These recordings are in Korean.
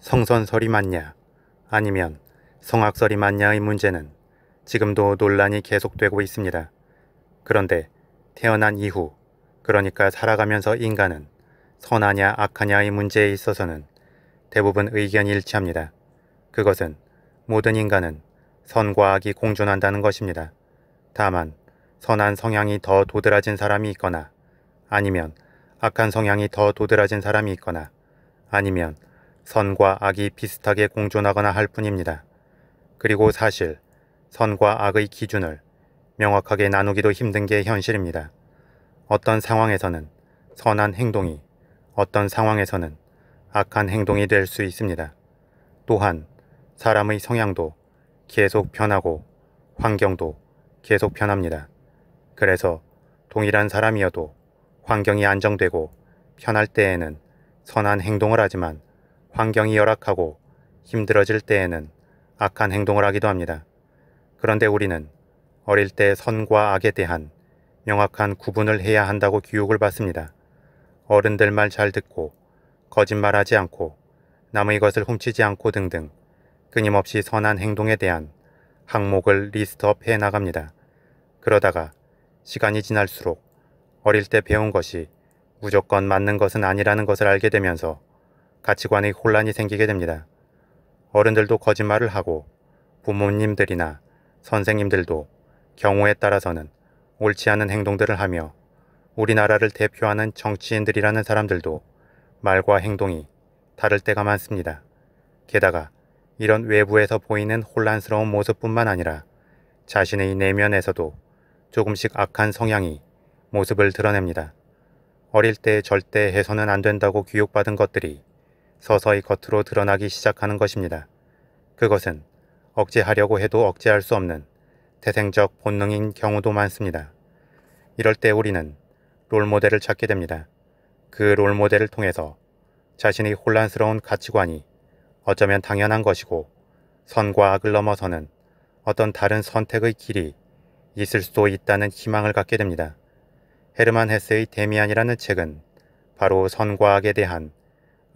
성선설이 맞냐 아니면 성악설이 맞냐의 문제는 지금도 논란이 계속되고 있습니다. 그런데 태어난 이후, 그러니까 살아가면서 인간은 선하냐 악하냐의 문제에 있어서는 대부분 의견이 일치합니다. 그것은 모든 인간은 선과 악이 공존한다는 것입니다. 다만 선한 성향이 더 도드라진 사람이 있거나 아니면 악한 성향이 더 도드라진 사람이 있거나 아니면 선과 악이 비슷하게 공존하거나 할 뿐입니다. 그리고 사실 선과 악의 기준을 명확하게 나누기도 힘든 게 현실입니다. 어떤 상황에서는 선한 행동이 어떤 상황에서는 악한 행동이 될 수 있습니다. 또한 사람의 성향도 계속 변하고 환경도 계속 변합니다. 그래서 동일한 사람이어도 환경이 안정되고 편할 때에는 선한 행동을 하지만 환경이 열악하고 힘들어질 때에는 악한 행동을 하기도 합니다. 그런데 우리는 어릴 때 선과 악에 대한 명확한 구분을 해야 한다고 교육을 받습니다. 어른들 말 잘 듣고 거짓말하지 않고 남의 것을 훔치지 않고 등등 끊임없이 선한 행동에 대한 항목을 리스트업 해 나갑니다. 그러다가 시간이 지날수록 어릴 때 배운 것이 무조건 맞는 것은 아니라는 것을 알게 되면서 가치관의 혼란이 생기게 됩니다. 어른들도 거짓말을 하고 부모님들이나 선생님들도 경우에 따라서는 옳지 않은 행동들을 하며 우리나라를 대표하는 정치인들이라는 사람들도 말과 행동이 다를 때가 많습니다. 게다가 이런 외부에서 보이는 혼란스러운 모습뿐만 아니라 자신의 내면에서도 조금씩 악한 성향이 모습을 드러냅니다. 어릴 때 절대 해서는 안 된다고 교육받은 것들이 서서히 겉으로 드러나기 시작하는 것입니다. 그것은 억제하려고 해도 억제할 수 없는 태생적 본능인 경우도 많습니다. 이럴 때 우리는 롤모델을 찾게 됩니다. 그 롤모델을 통해서 자신의 혼란스러운 가치관이 어쩌면 당연한 것이고 선과 악을 넘어서는 어떤 다른 선택의 길이 있을 수도 있다는 희망을 갖게 됩니다. 헤르만 헤세의 데미안이라는 책은 바로 선과 악에 대한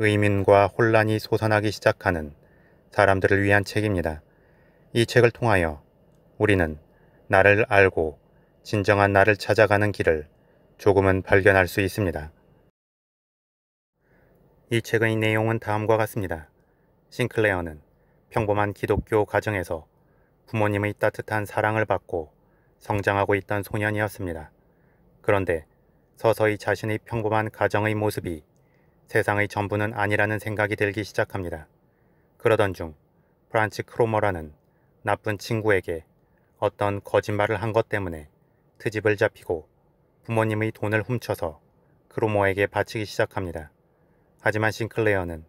의문과 혼란이 솟아나기 시작하는 사람들을 위한 책입니다. 이 책을 통하여 우리는 나를 알고 진정한 나를 찾아가는 길을 조금은 발견할 수 있습니다. 이 책의 내용은 다음과 같습니다. 싱클레어는 평범한 기독교 가정에서 부모님의 따뜻한 사랑을 받고 성장하고 있던 소년이었습니다. 그런데 서서히 자신의 평범한 가정의 모습이 세상의 전부는 아니라는 생각이 들기 시작합니다. 그러던 중 프란츠 크로머라는 나쁜 친구에게 어떤 거짓말을 한 것 때문에 트집을 잡히고 부모님의 돈을 훔쳐서 크로머에게 바치기 시작합니다. 하지만 싱클레어는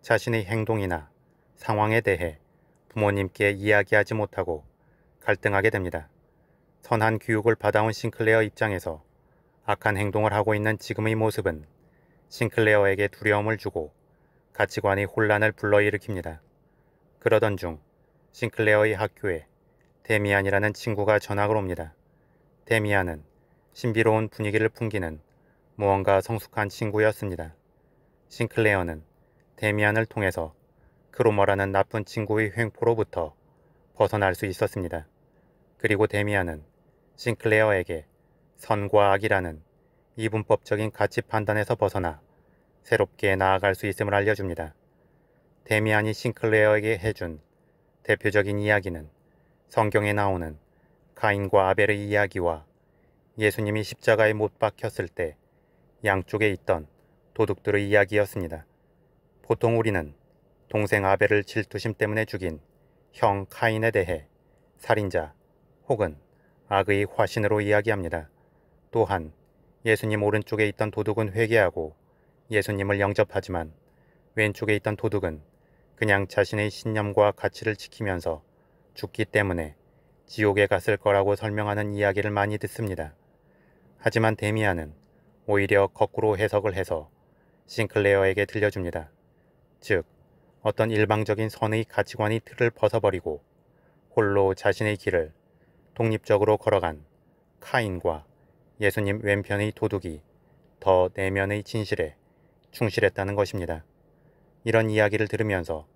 자신의 행동이나 상황에 대해 부모님께 이야기하지 못하고 갈등하게 됩니다. 선한 교육을 받아온 싱클레어 입장에서 악한 행동을 하고 있는 지금의 모습은 싱클레어에게 두려움을 주고 가치관의 혼란을 불러일으킵니다. 그러던 중 싱클레어의 학교에 데미안이라는 친구가 전학을 옵니다. 데미안은 신비로운 분위기를 풍기는 무언가 성숙한 친구였습니다. 싱클레어는 데미안을 통해서 크로머라는 나쁜 친구의 횡포로부터 벗어날 수 있었습니다. 그리고 데미안은 싱클레어에게 선과 악이라는 이분법적인 가치 판단에서 벗어나 새롭게 나아갈 수 있음을 알려줍니다. 데미안이 싱클레어에게 해준 대표적인 이야기는 성경에 나오는 가인과 아벨의 이야기와 예수님이 십자가에 못 박혔을 때 양쪽에 있던 도둑들의 이야기였습니다. 보통 우리는 동생 아벨을 질투심 때문에 죽인 형 카인에 대해 살인자 혹은 악의 화신으로 이야기합니다. 또한 예수님 오른쪽에 있던 도둑은 회개하고 예수님을 영접하지만 왼쪽에 있던 도둑은 그냥 자신의 신념과 가치를 지키면서 죽기 때문에 지옥에 갔을 거라고 설명하는 이야기를 많이 듣습니다. 하지만 데미안은 오히려 거꾸로 해석을 해서 싱클레어에게 들려줍니다. 즉, 어떤 일방적인 선의 가치관의 틀을 벗어버리고 홀로 자신의 길을 독립적으로 걸어간 카인과 예수님 왼편의 도둑이 더 내면의 진실에 충실했다는 것입니다. 이런 이야기를 들으면서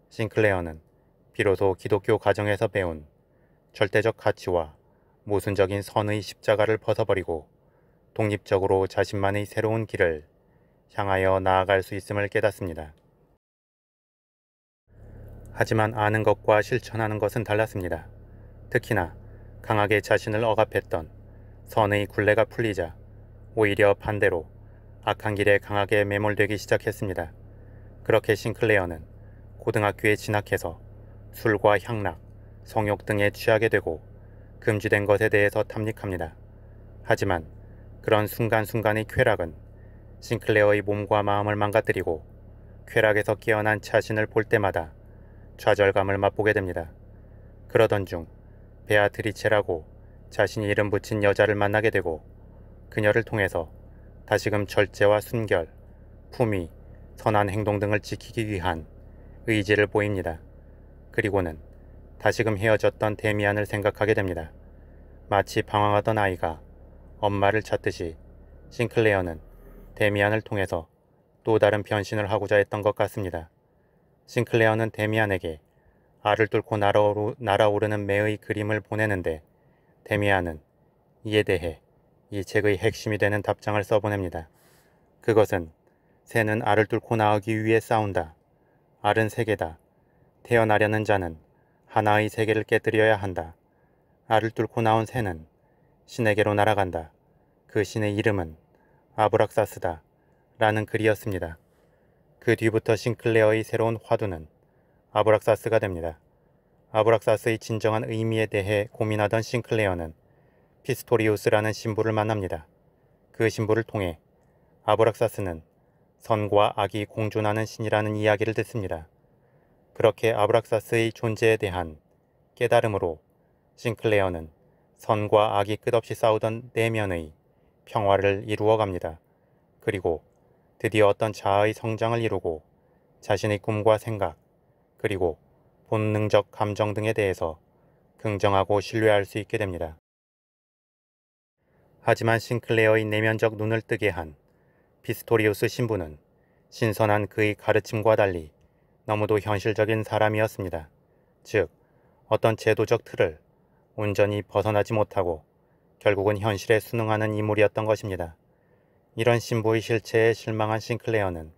싱클레어는 비로소 기독교 가정에서 배운 절대적 가치와 모순적인 선의 십자가를 벗어버리고 독립적으로 자신만의 새로운 길을 향하여 나아갈 수 있음을 깨닫습니다. 하지만 아는 것과 실천하는 것은 달랐습니다. 특히나 강하게 자신을 억압했던 선의 굴레가 풀리자 오히려 반대로 악한 길에 강하게 매몰되기 시작했습니다. 그렇게 싱클레어는 고등학교에 진학해서 술과 향락, 성욕 등에 취하게 되고 금지된 것에 대해서 탐닉합니다. 하지만 그런 순간순간의 쾌락은 싱클레어의 몸과 마음을 망가뜨리고 쾌락에서 깨어난 자신을 볼 때마다 좌절감을 맛보게 됩니다. 그러던 중 베아트리체라고 자신이 이름 붙인 여자를 만나게 되고 그녀를 통해서 다시금 절제와 순결, 품위, 선한 행동 등을 지키기 위한 의지를 보입니다. 그리고는 다시금 헤어졌던 데미안을 생각하게 됩니다. 마치 방황하던 아이가 엄마를 찾듯이 싱클레어는 데미안을 통해서 또 다른 변신을 하고자 했던 것 같습니다. 싱클레어는 데미안에게 알을 뚫고 날아오르는 매의 그림을 보내는데 데미안은 이에 대해 이 책의 핵심이 되는 답장을 써보냅니다. 그것은 새는 알을 뚫고 나오기 위해 싸운다. 알은 세계다. 태어나려는 자는 하나의 세계를 깨뜨려야 한다. 알을 뚫고 나온 새는 신에게로 날아간다. 그 신의 이름은 아브락사스다. 라는 글이었습니다. 그 뒤부터 싱클레어의 새로운 화두는 아브락사스가 됩니다. 아브락사스의 진정한 의미에 대해 고민하던 싱클레어는 피스토리우스라는 신부를 만납니다. 그 신부를 통해 아브락사스는 선과 악이 공존하는 신이라는 이야기를 듣습니다. 그렇게 아브락사스의 존재에 대한 깨달음으로 싱클레어는 선과 악이 끝없이 싸우던 내면의 평화를 이루어갑니다. 그리고 드디어 어떤 자아의 성장을 이루고 자신의 꿈과 생각, 그리고 본능적 감정 등에 대해서 긍정하고 신뢰할 수 있게 됩니다. 하지만 싱클레어의 내면적 눈을 뜨게 한 피스토리우스 신부는 신선한 그의 가르침과 달리 너무도 현실적인 사람이었습니다. 즉, 어떤 제도적 틀을 온전히 벗어나지 못하고 결국은 현실에 순응하는 인물이었던 것입니다. 이런 신부의 실체에 실망한 싱클레어는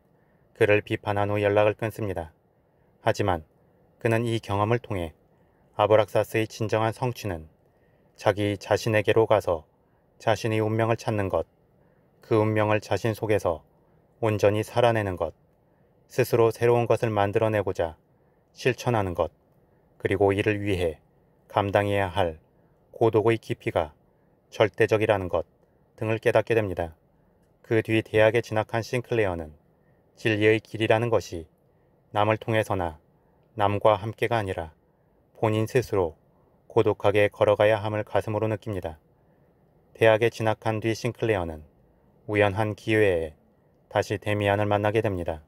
그를 비판한 후 연락을 끊습니다. 하지만 그는 이 경험을 통해 아브락사스의 진정한 성취는 자기 자신에게로 가서 자신의 운명을 찾는 것, 그 운명을 자신 속에서 온전히 살아내는 것, 스스로 새로운 것을 만들어내고자 실천하는 것, 그리고 이를 위해 감당해야 할 고독의 깊이가 절대적이라는 것 등을 깨닫게 됩니다. 그 뒤 대학에 진학한 싱클레어는 진리의 길이라는 것이 남을 통해서나 남과 함께가 아니라 본인 스스로 고독하게 걸어가야 함을 가슴으로 느낍니다. 대학에 진학한 뒤 싱클레어는 우연한 기회에 다시 데미안을 만나게 됩니다.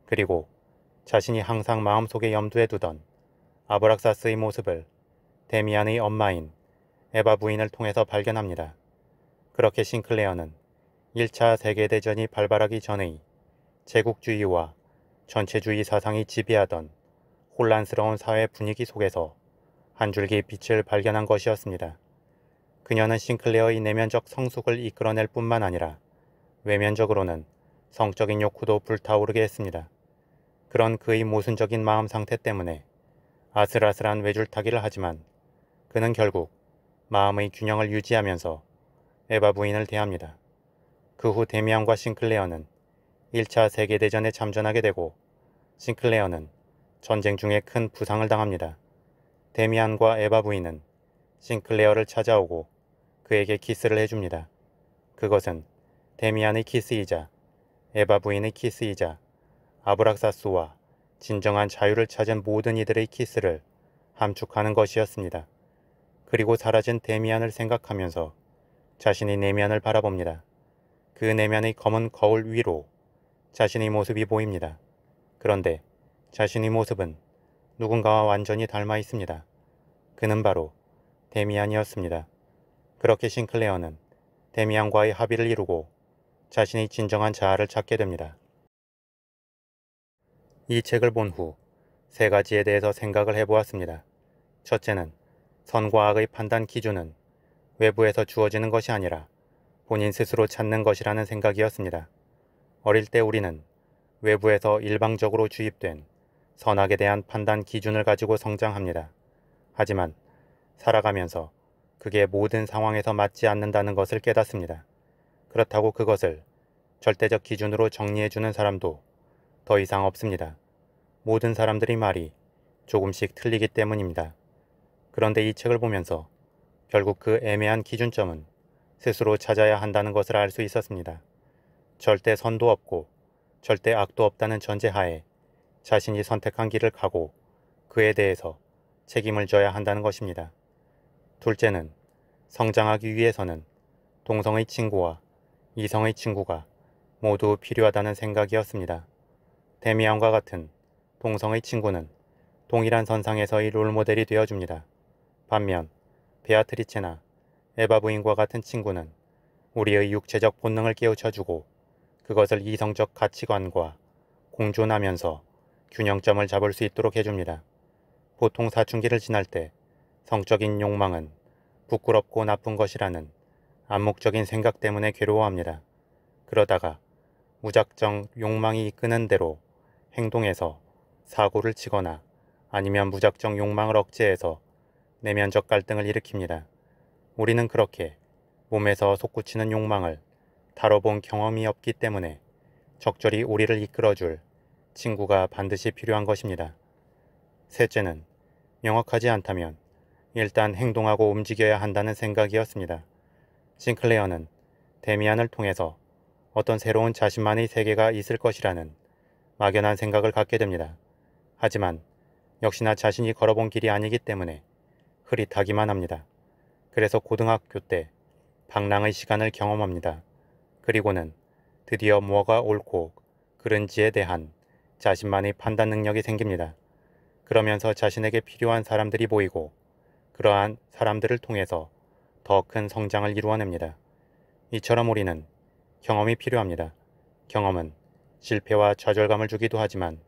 그리고 자신이 항상 마음속에 염두에 두던 아브락사스의 모습을 데미안의 엄마인 에바 부인을 통해서 발견합니다. 그렇게 싱클레어는 1차 세계대전이 발발하기 전의 제국주의와 전체주의 사상이 지배하던 혼란스러운 사회 분위기 속에서 한 줄기 빛을 발견한 것이었습니다. 그녀는 싱클레어의 내면적 성숙을 이끌어낼 뿐만 아니라 외면적으로는 성적인 욕구도 불타오르게 했습니다. 그런 그의 모순적인 마음 상태 때문에 아슬아슬한 외줄타기를 하지만 그는 결국 마음의 균형을 유지하면서 에바 부인을 대합니다. 그 후 데미안과 싱클레어는 1차 세계대전에 참전하게 되고 싱클레어는 전쟁 중에 큰 부상을 당합니다. 데미안과 에바 부인은 싱클레어를 찾아오고 그에게 키스를 해줍니다. 그것은 데미안의 키스이자 에바 부인의 키스이자 아브락사스와 진정한 자유를 찾은 모든 이들의 키스를 함축하는 것이었습니다. 그리고 사라진 데미안을 생각하면서 자신의 내면을 바라봅니다. 그 내면의 검은 거울 위로 자신의 모습이 보입니다. 그런데 자신의 모습은 누군가와 완전히 닮아 있습니다. 그는 바로 데미안이었습니다. 그렇게 싱클레어는 데미안과의 합의를 이루고 자신의 진정한 자아를 찾게 됩니다. 이 책을 본 후 세 가지에 대해서 생각을 해보았습니다. 첫째는 선과 악의 판단 기준은 외부에서 주어지는 것이 아니라 본인 스스로 찾는 것이라는 생각이었습니다. 어릴 때 우리는 외부에서 일방적으로 주입된 선악에 대한 판단 기준을 가지고 성장합니다. 하지만 살아가면서 그게 모든 상황에서 맞지 않는다는 것을 깨닫습니다. 그렇다고 그것을 절대적 기준으로 정리해주는 사람도 더 이상 없습니다. 모든 사람들이 말이 조금씩 틀리기 때문입니다. 그런데 이 책을 보면서 결국 그 애매한 기준점은 스스로 찾아야 한다는 것을 알 수 있었습니다. 절대 선도 없고 절대 악도 없다는 전제하에 자신이 선택한 길을 가고 그에 대해서 책임을 져야 한다는 것입니다. 둘째는 성장하기 위해서는 동성의 친구와 이성의 친구가 모두 필요하다는 생각이었습니다. 데미안과 같은 동성의 친구는 동일한 선상에서의 롤모델이 되어줍니다. 반면 베아트리체나 에바 부인과 같은 친구는 우리의 육체적 본능을 깨우쳐주고 그것을 이성적 가치관과 공존하면서 균형점을 잡을 수 있도록 해줍니다. 보통 사춘기를 지날 때 성적인 욕망은 부끄럽고 나쁜 것이라는 암묵적인 생각 때문에 괴로워합니다. 그러다가 무작정 욕망이 이끄는 대로 행동해서 사고를 치거나 아니면 무작정 욕망을 억제해서 내면적 갈등을 일으킵니다. 우리는 그렇게 몸에서 솟구치는 욕망을 다뤄본 경험이 없기 때문에 적절히 우리를 이끌어줄 친구가 반드시 필요한 것입니다. 셋째는 명확하지 않다면 일단 행동하고 움직여야 한다는 생각이었습니다. 싱클레어는 데미안을 통해서 어떤 새로운 자신만의 세계가 있을 것이라는 막연한 생각을 갖게 됩니다. 하지만 역시나 자신이 걸어본 길이 아니기 때문에 흐릿하기만 합니다. 그래서 고등학교 때 방랑의 시간을 경험합니다. 그리고는 드디어 뭐가 옳고 그른지에 대한 자신만의 판단 능력이 생깁니다. 그러면서 자신에게 필요한 사람들이 보이고 그러한 사람들을 통해서 더 큰 성장을 이루어냅니다. 이처럼 우리는 경험이 필요합니다. 경험은 실패와 좌절감을 주기도 하지만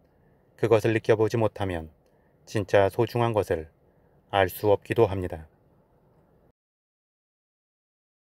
그것을 느껴보지 못하면 진짜 소중한 것을 알 수 없기도 합니다.